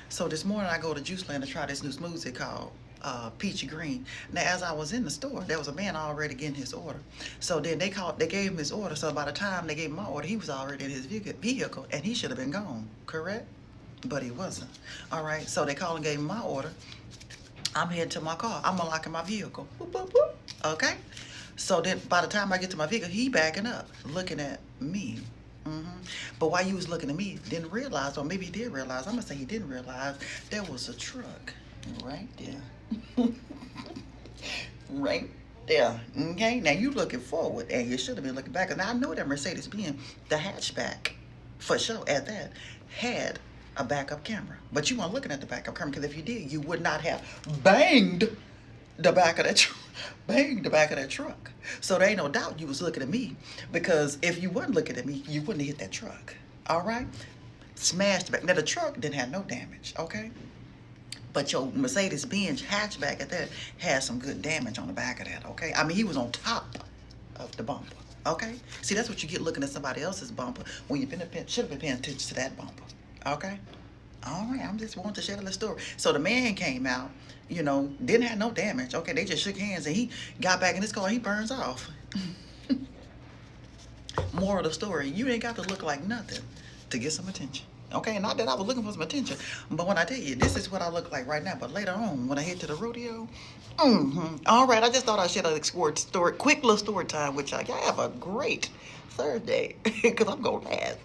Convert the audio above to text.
So this morning I go to Juice Land to try this new smoothie called Peachy Green. Now, as I was in the store, there was a man already getting his order. So then they gave him his order. So by the time they gave him my order, he was already in his vehicle, and he should have been gone, correct? But he wasn't. All right. So they called and gave him my order. I'm heading to my car. I'm unlocking my vehicle. Boop, boop, boop. Okay. So then by the time I get to my vehicle, he backing up, looking at me. hmm But while you was looking at me, didn't realize, or maybe he did realize, I'm gonna say he didn't realize, there was a truck right there. Right there. Okay. Now you looking forward, and you should have been looking back. And I know that Mercedes Benz, the hatchback, for sure at that, had a backup camera. But you weren't looking at the backup camera, because if you did, you would not have banged the back of that banged the back of that truck. So there ain't no doubt you was looking at me, because if you weren't looking at me, you wouldn't have hit that truck. All right, smashed the back. Now the truck didn't have no damage. Okay, but your Mercedes Benz hatchback at that had some good damage on the back of that. Okay, I mean he was on top of the bumper. Okay, see that's what you get looking at somebody else's bumper when you should have been paying attention to that bumper. Okay. All right, I'm just wanting to share the story. So the man came out, didn't have no damage. Okay, they just shook hands and he got back in his car. He burns off. Moral of the story, you ain't got to look like nothing to get some attention. Okay, not that I was looking for some attention, but when I tell you, this is what I look like right now. But later on, when I head to the rodeo, all right, I just thought I'd share a story, quick little story time with y'all. Y'all have a great Thursday, because I'm going to laugh.